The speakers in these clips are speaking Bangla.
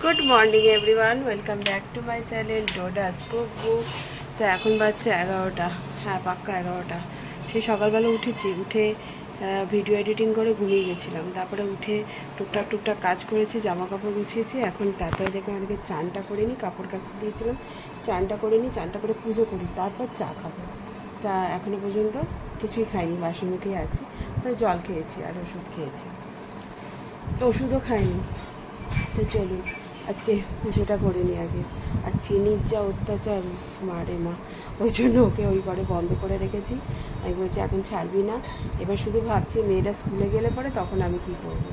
Good morning everyone, welcome back to my channel ডোডাস কুক বুক। তো এখন বাজছে 11টা, হ্যাঁ পাক্কা 11টা। সেই সকালবেলা উঠে ভিডিও এডিটিং করে ঘুমিয়ে গেছিলাম। তারপরে উঠে টুকটাক কাজ করেছি, জামা কাপড় গুছিয়েছি। এখন তারপরে দেখলাম আমাকে চানটা করে নিই, কাপড় কাচতে দিয়েছিলাম, চানটা করে নিই, চানটা করে পুজো করি, তারপর চা খাবো। তা এখনও পর্যন্ত কিছুই খাইনি, বাসি মুখেই আছি। জল খেয়েছি আর ওষুধ খেয়েছি, ওষুধও খাইনি। তো চলুন আজকে পুজোটা করে নিই আগে। আর চিনির যা অত্যাচার, মা রে মা, ওই জন্য ওকে ওই ঘরে বন্ধ করে রেখেছি। আমি বলছি এখন ছাড়বি না। এবার শুধু ভাবছি মেয়েরা স্কুলে গেলে পরে তখন আমি কী করবো,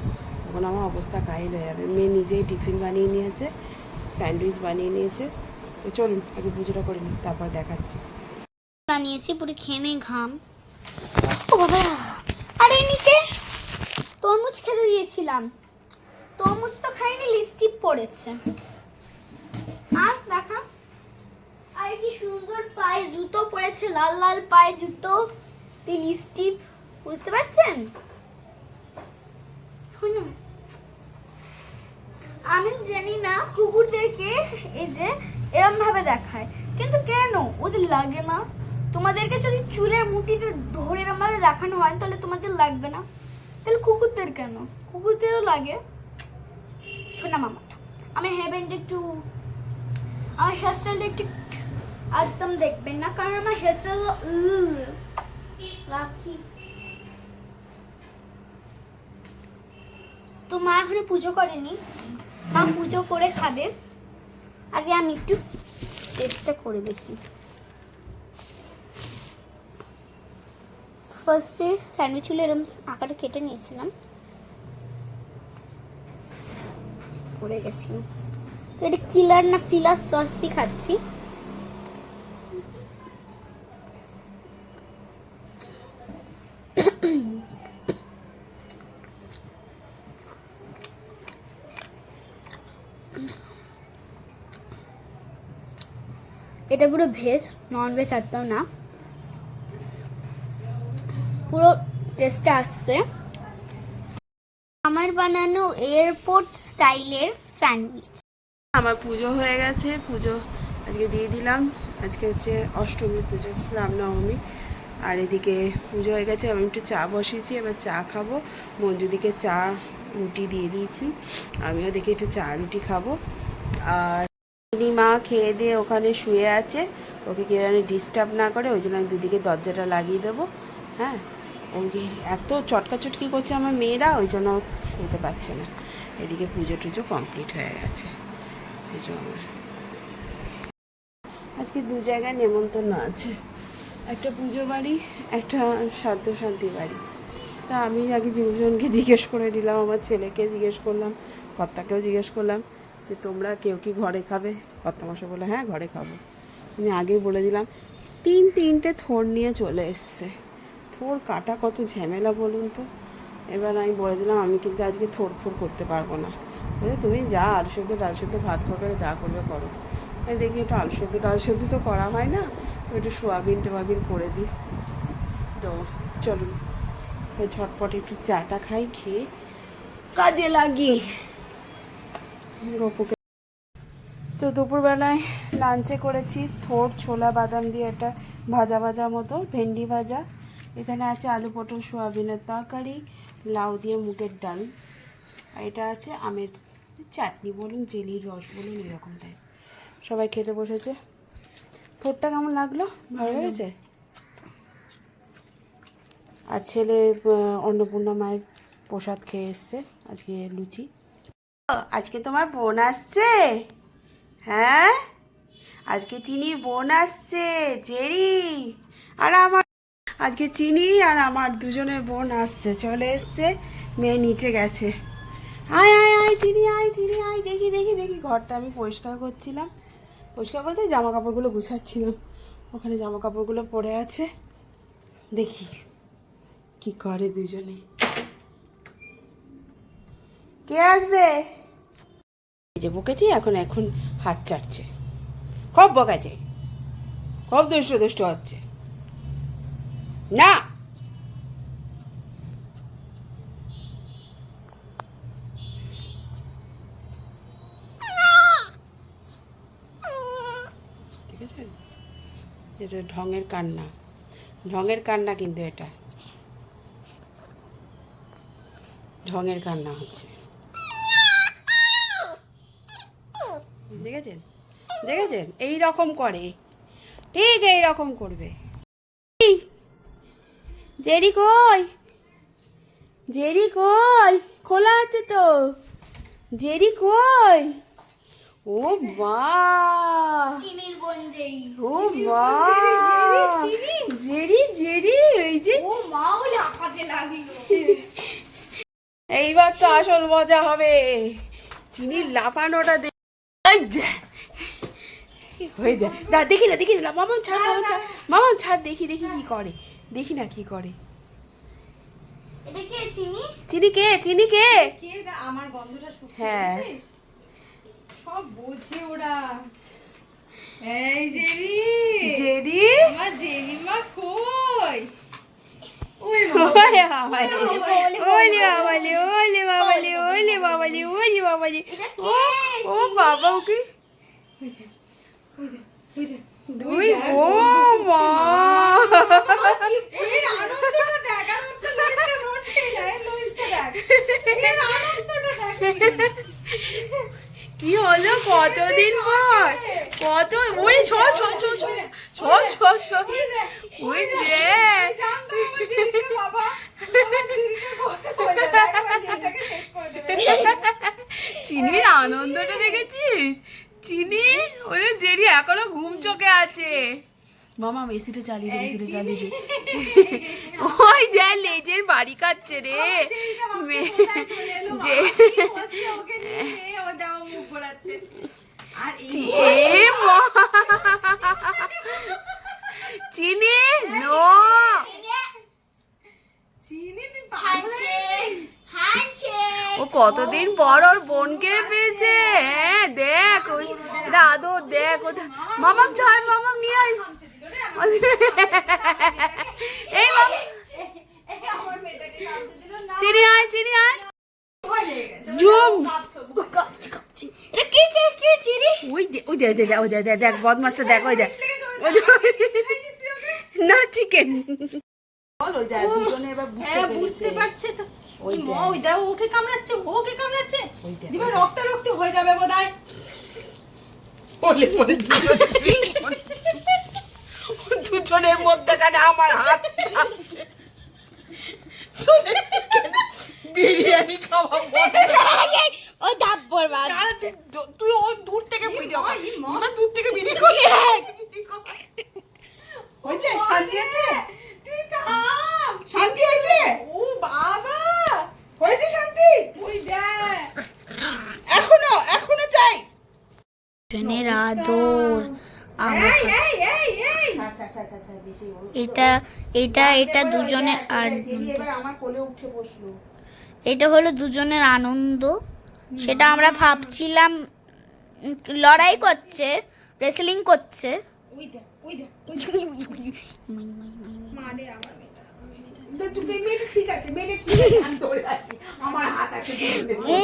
তখন আমার অবস্থা কাহিল হয়ে যাবে। মেয়ে নিজেই টিফিন বানিয়ে নিয়েছে, স্যান্ডউইচ বানিয়ে নিয়েছে। তো চলুন আগে পুজোটা করে নিই, তারপর দেখাচ্ছি। বানিয়েছি পুরো ঘেমে ঘাম। ও বাবা, আরে নিচে তরমুজ খেতে দিয়েছিলাম, তরমুজ তো খাইনি, লিপস্টিক পড়েছে। আর দেখা, আর কি সুন্দর পায়ে জুতো পড়েছে, লাল লাল পায়ে জুতো, লিপস্টিক, বুঝতে পারছেন? আমি জানি না কুকুরদেরকে এই যে এরম ভাবে দেখায়, কিন্তু কেন ওদের লাগে না? তোমাদেরকে যদি চুলের মুঠিতে ধরে এরম ভাবে দেখানো হয় তাহলে তোমাদের লাগবে না, তাহলে কুকুরদের কেন? কুকুরদেরও লাগে। শোনা মামাটা, আমি হেভেনটা একটু, আমার হেয়ারস্টাইলটা একটু একদম দেখবেন না, কারণ আমার হেয়ারস্টাইল রাখি। তো মা এখনো পুজো করেনি, মা পুজো করে খাবে। আগে আমি একটু টেস্টটা করে দেখি। ফার্স্টে স্যান্ডউইচগুলো এরকম আকারে কেটে নিয়েছিলাম, পড়ে গেছি। তো এটা কিলার না ফিলার সস দিয়ে খাচ্ছি। এটা পুরো ভেজ, নন ভেজ একদম না, পুরো টেস্টটা আসছে। আমার বানানো এয়ারপোর্ট স্টাইলের স্যান্ডউইচ। আমার পুজো হয়ে গেছে, পুজো আজকে দিয়ে দিলাম। আজকে হচ্ছে অষ্টমী পুজো, রামনবমী। আর এদিকে পুজো হয়ে গেছে, আমি একটু চা বসিয়েছি, এবার চা খাবো। মঞ্জুদিকে চা রুটি দিয়ে দিয়েছি, আমিও দেখি একটু চা রুটি খাবো। আর মা খেয়ে দিয়ে ওখানে শুয়ে আছে, ওকে কেউ যেন ডিস্টার্ব না করে, ওই জন্য আমি দুদিকে দরজাটা লাগিয়ে দেবো। হ্যাঁ, ওই এত চটকাচটকি করছে আমার মেয়েরা, ওই জন্য শুতে পারছে না। এদিকে পুজো টুজো কমপ্লিট হয়ে গেছে। পুজো আমার আজকে দু জায়গায় নেমন্তন্ন আছে, একটা পুজো বাড়ি, একটা শ্রাদ্ধ শান্তি বাড়ি। তা আমি আগে দুজনকে জিজ্ঞেস করে নিলাম, আমার ছেলেকে জিজ্ঞেস করলাম, কর্তাকেও জিজ্ঞেস করলাম যে তোমরা কেউ কি ঘরে খাবে? কর্তামশাই বলে হ্যাঁ ঘরে খাবো। আমি আগেই বলে দিলাম। তিনটে থোড় নিয়ে চলে এসছে। থোড় কাটা কত ঝামেলা বলুন তো। এবার আমি বলে দিলাম আমি কিন্তু আজকে থোড় করতে পারবো না, বুঝলে তুমি যা আলু সেদ্ধ ডাল সেদ্ধ ভাত খাবে যা করবে করো। দেখি একটু আলু সেদ্ধ ডাল সেদ্ধ তো করা হয় না, একটু সোয়াবিন টোয়াবিন করে দিই। তো চলুন ওই ঝটপট একটু চাটা খাই, খেয়ে কাজে লাগি গপুকে। তো দুপুরবেলায় লাঞ্চে করেছি থোড় ছোলা বাদাম দিয়ে একটা ভাজা ভাজা মতো, ভেন্ডি ভাজা। এখানে আছে আলু পটল সোয়াবিনের তরকারি, লাউ দিয়ে মুগের ডাল, আর এটা আছে আমের চাটনি বলুন, জেলির রস বলুন, এরকম টাইপ। সবাই খেতে বসেছে। থোড়টা কেমন লাগলো? ভালো লেগেছে? আর ছেলে অন্নপূর্ণা মায়ের প্রসাদ খেয়ে এসছে, আজকে লুচি। আজকে তোমার বোন আসছে? হ্যাঁ, আজকে চিনির বোন আসছে, জেরি। আর আমার আজকে চিনি আর আমার দুজনের বোন আসছে, চলে এসছে। মেয়ে নিচে গেছে। আয় আয় আয় চিনি, আয় চিনি আয়। দেখি দেখি দেখি, ঘরটা আমি পরিষ্কার করছিলাম, পরিষ্কার বলতে জামা কাপড়গুলো গুছাচ্ছিলাম। ওখানে জামা কাপড়গুলো পড়ে আছে, দেখি কি করে দুজনে। কে আসবে? এই যে বকেছি, এখন এখন হাত চাটছে, খুব বকেছে, খুব দুষ্ট দুষ্ট হচ্ছে না। যেটা ঢঙের কান্না, ঢঙের কান্না, কিন্তু এটা ঢঙের কান্না হচ্ছে। দেখেছেন, দেখেছেন, এই রকম করে, ঠিক এই রকম করবে। জেরি কই, জেরি কই, খোলা আছে তো, জেরি কই, ও মা, চিনির বোন জেরি। ও মা, জেরি জেরি, এই যে ও মা বলে হাঁপাতে লাগলো। এইবার তো আসল মজা হবে, চিনির লাফানোটা হয়ে যায়। দেখি না, দেখি না, মামা ছাড়, মামা ছাড়, মামা ছাড়, দেখি দেখি কি করে, দেখি না কি করে। এটা কে চিনি? চিনি কে, চিনি কে? কে এটা? আমার গন্ধটা শুকছে, হ্যাঁ। বুঝছিস? সব বোঝে ওরা। এই জেরি, জেরি, আমার জেরিমা কই? ওই ওলে বাবালে, ওলে বাবালে, ওলে বাবালে, ওলে বাবালে, ওলে বাবালে, ও ও বাবা, ওকে দুই ও মা, এর আনন্দটা দেখ, আর ওর তো লুইসটা নড়ছে না, এর লুইসটা দেখ, এর আনন্দটা দেখ। কি হলো কতদিন পর, কত ওই সব সব সব সব সব সব ওই যে জানতো আমার জেরিকে, বাবা আমার জেরিকে কই দেবে, একবার জেরিটাকে শেষ করে দেবে। চিনির আনন্দটা দেখেছিস? চিনি ওই জেরি এখনো ঘুম চোখে আছে। মামা এসিটা চালিয়ে দে, এসিটা চালিয়ে দে। ওই যা লেজের বাড়ি কাচ্ছে রে যে এ মা, চিনি নো, ও কতদিন পর ওর বোনকে পেয়েছে। হ্যাঁ দেখ, ওই আদর দেখ, মামাম ছাড়, মামাম নিয়ে আয়। এই মামা, চিনি আয়, চিনি আয়, জুম। এটা কে কে কে চিনি? ওই দে, ওই দে, ওই দে, দেখ বদমাসটা দেখ, ওই দেখ, না চিকেন। বুঝতে পারছে তো, ওই দাও, ওকে কামড়াচ্ছে, ওকে কামড়াচ্ছে, দিবা রক্ত রক্ত হয়ে যাবে বোধহয়। দুজনের মধ্যেখানে আমার হাত আছে। বিরিয়ানি খাওয়া ও ডাব্বর বাদ। তুই ওই দূর থেকে ভিডিও কর, মামা দূর থেকে ভিডিও কর। হয়েছে? শান্তি হয়েছে? তুই থাম। শান্তি হয়েছে? ও বাবা, হয়েছে শান্তি? ওই দেখ, এখনো এখনো চাই। জনের আদর। এই এই এই এই, আচ্ছা আচ্ছা আচ্ছা, বেশি বল। এটা এটা এটা দুজনের জেরি এবার আমার কোলে উঠে বসলো। এটা হলো দুজনের আনন্দ। সেটা আমরা ভাবছিলাম লড়াই করছে, রেসলিং করছে। ওই দেখ, ওই দেখ, ওই দেখ। মারে আমার মেয়েটা, মেয়েটা ঠিক আছে, মেয়েটা ঠিক আছে, আমি ধরে আছি, আমার হাত আছে।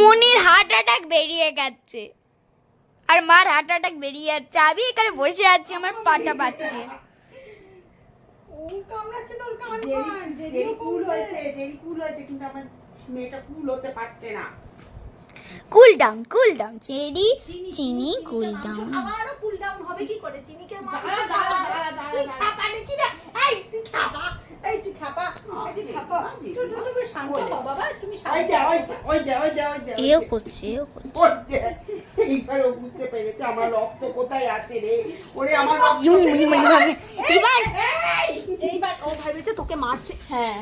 মুনির হার্ট অ্যাটাক বেরিয়ে গেছে আর মার হার্ট অ্যাটাক বেরিয়ে যাচ্ছে। আমি এখানে বসে আছি, আমার পাটা পাচ্ছে। ও কামড়াচ্ছে তোর কান পান। জেরি কুল হয়েছে, জেরি কুল হয়েছে, কিন্তু আমার মেয়েটা কুল হতে পারছে না। কুল ডাউন চেরি চিনি কুল ডাউন। আবারও কুল ডাউন হবে কি করে? চিনিকে মানুষ খাওয়া, তুই খাপা নাকি না? এই তুই খাপা, এই তুই খাপা, এই তুই খাপা, তুমি শান্ত হও বাবা, তুমি শান্ত। ওই দে, ওই দে, ওই দে, ওই দে, এও করছে ওই দে। এইবারও বুঝতে পেরেছে আমার রক্ত কোথায় আছে রে। ওরে আমার রক্ত এইবার ও ভেবেছে তোকে মারছে। হ্যাঁ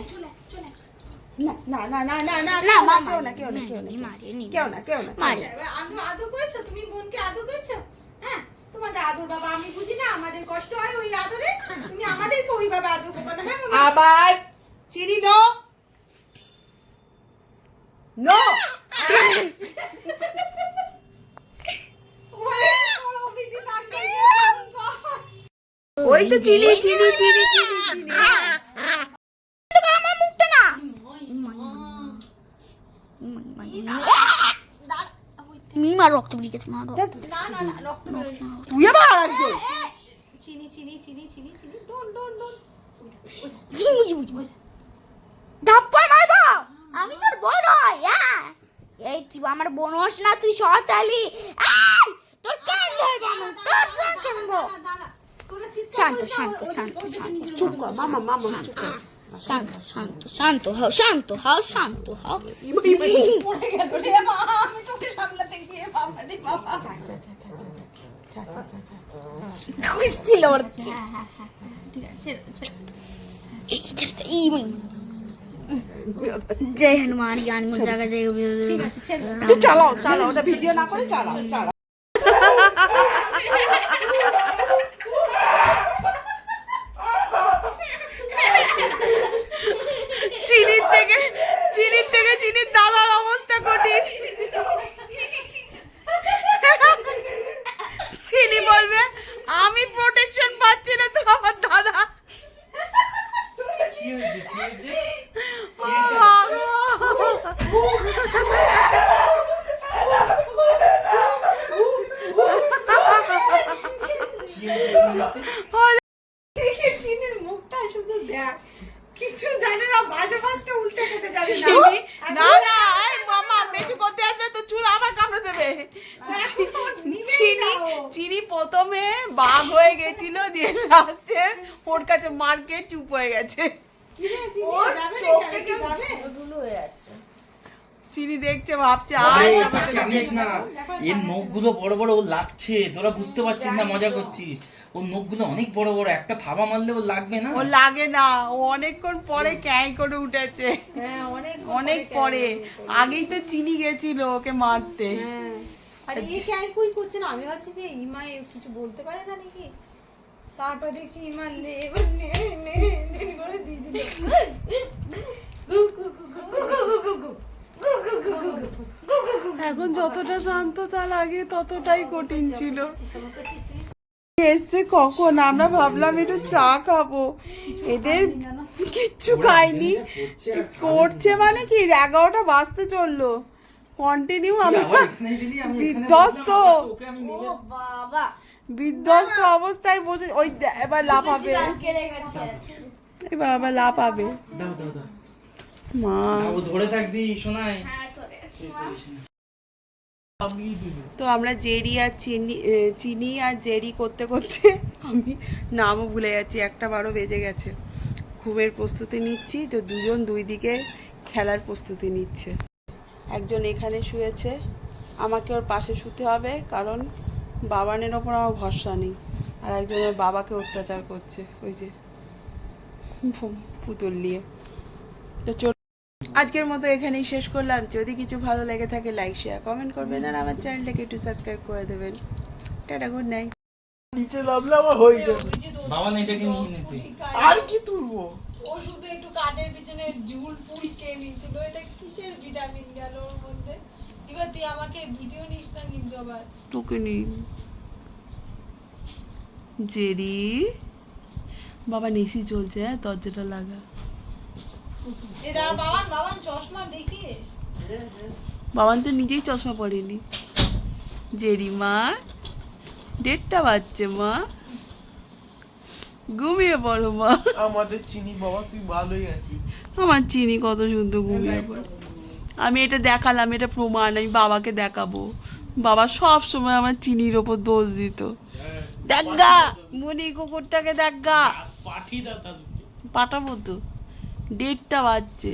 না না না না না না না মা কেউ না, কেউ না, কেউ না, মারেনি কেউ না, কেউ না। মারে। আদর করেছো তুমি? বোনকে আদর করেছো? হ্যাঁ, তোমাদের আদর বাবা আমি বুঝি না, আমাদের কষ্ট হয় ওই আদরে, তুমি আমাদেরকে ওইভাবে আদর করবে না। হ্যাঁ মামা? আবার চিনি নো নো। ওই তো চিনি চিনি চিনি চিনি চিনি। আমার মুখটা না। মিমা রক্ত বেরিয়ে গেছে, মা না না না, রক্ত বেরোচ্ছে। তুই আবার আরেকজন। চিনি চিনি চিনি চিনি চিনি ডন ডন ডন ধাপ্পা মারবো আমি তোর বোন হই এই তুই আমার বোন হস না তুই শয়তালি তোর কান ধরবো আমি তোর কান ধরবো শান্ত শান্ত শান্ত শান্ত চুপ কর মামা মামা চুপ কর। শান্ত শান্ত শান্ত হও শান্ত হও শান্ত হও পড়ে গেল রে মা আমি তোকে সামলাতে গিয়ে বাবা রে বাবা খুশছিল ওর जय हनुमान ज्ञान गुण जागर जय ঠিক আছে ছেড়ে দে। তুই চালাও চালাও ওটা ভিডিও না করে চালাও চালাও চিনির থেকে চিনির দাদার অবস্থা কঠিন। চিনি বলবে আমি প্রোটেকশন পাচ্ছি না তো আমার দাদা চিনির মুখটা শুধু দেখ কিছু জানে না বাজে বাজটা উল্টে খেতে জানে না না না এই মামা বেশি করতে আসলে তো চুল আমার কামড়ে দেবে। চিনি প্রথমে বাঘ হয়ে গেছিল দিয়ে লাস্টে ওর কাছে মার্কে চুপ হয়ে গেছে। কি রে চিনি যাবে না কি যাবে চিনি দেখছে ভাবছে আরে আয় এটা জানিস না এর নখগুলো বড় বড় ও লাগছে, তোরা বুঝতে পারছিস না, মজা করছিস। ওর নখগুলো অনেক বড় বড়, একটা থাবা মারলে ও লাগবে না। ও লাগে না, ও অনেকক্ষণ পরে ক্যাই করে উঠেছে। হ্যাঁ অনেক পরে, আগেই তো চিনি গেছিল ওকে মারতে। আর এই ক্যাই কই করছে না, আমি ভাবছি যে ইমা কিছু বলতে পারে না নাকি, তারপর দেখছি ইমা এবার নে করে দিয়ে দিল। এখন যতটা শান্ত তার আগে ততটাই কঠিন ছিল। এসছে কখন, আমরা ভাবলাম একটু চা খাবো, এদের কিচ্ছু খাইনি। করছে মানে কি 11টা বাজতে চললো, কন্টিনিউ আমরা বিধ্বস্ত বাবা বিধ্বস্ত অবস্থায় বসে। ওই এবার লাফাবে, কেড়ে গেছে এবার আবার লাফাবে। দাও দাও দাও, মা ও ধরে থাকবি শোনাই। হ্যাঁ চলে গেছে তো আমরা জেরি আর চিনি আর জেরি করতে করতে আমি নামও ভুলে যাচ্ছি, 1:12 বেজে গেছে। ঘুমের প্রস্তুতি নিচ্ছি, তো দুজন দুই দিকে খেলার প্রস্তুতি নিচ্ছে। একজন এখানে শুয়েছে, আমাকে ওর পাশে শুতে হবে, কারণ বাবানের ওপর আমার ভরসা নেই। আর একজনের বাবাকে অত্যাচার করছে, ওই যে পুতুল নিয়ে। তো চল, আজকের মতো এখানেই শেষ করলাম। যদি কিছু ভালো লেগে থাকে লাইক শেয়ার কমেন্ট করবেন, আর আমার চ্যানেলটাকে একটু সাবস্ক্রাইব করে দেবেন। Tata, good night. নিচে নামলে আমার হয়ে যাবে। বাবা না এটাকে নিয়ে নিতে, আর কি তুলবো? ও শুধু একটু কাঠের পিছনে ঝুল ফুল খেয়ে নিয়েছিল, এটা কিসের ভিটামিন গেল ওর মধ্যে। এবার তুই আমাকে ভিডিও নিস না কিন্তু আবার। তোকে নিন জেরি, বাবা নেসি চলছে, হ্যাঁ দরজাটা লাগা। বাবান চশমা দেখিস। বাবান তো নিজেই চশমা পরেনি। জেরি মা 1:30 বাজছে, মা ঘুমিয়ে পড়ো মা। আমাদের চিনি বাবা তুই ভালোই আছিস। আমার চিনি কত সুন্দর ঘুমিয়ে পড়ে। আমি এটা দেখালাম, এটা প্রমাণ, আমি বাবাকে দেখাবো। বাবা সব সময় আমার চিনির ওপর দোষ দিত। দেখা মনি কুকুরটাকে দেখা, পাঠি দাদা পাঠাবো তো। 1:30 বাজছে,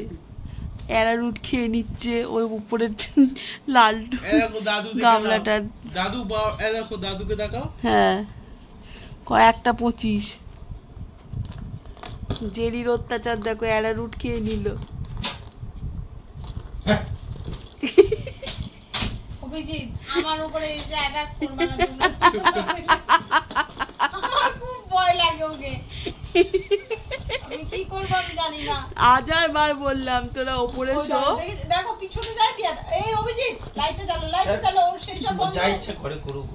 এরা রুট খেয়ে নিচ্ছে ওই উপরের লাল দাদু গামলাটা। দাদু দেখো দাদুকে দেখাও। হ্যাঁ, কয়েকটা 25। জেরির অত্যাচার দেখো, এরা রুট খেয়ে নিল। অভিজিৎ আমার উপরে এই যে অ্যাটাক করবে না তুমি। আমার খুব ভয় লাগে ওকে, আমি কি করব আমি জানি না। 1000 বললাম তোরা ওপরে শো। দেখো পিছনে যাই দিয়া। এই অভিজিৎ লাইটটা জ্বালো ওর সেই সব বন্ধ। যা ইচ্ছা করে করুক।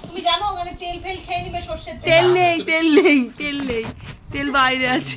তুমি জানো ওখানে তেল ফেল খেয়ে নিবে, সর্ষের তেল নেই, তেল বাইরে আছে।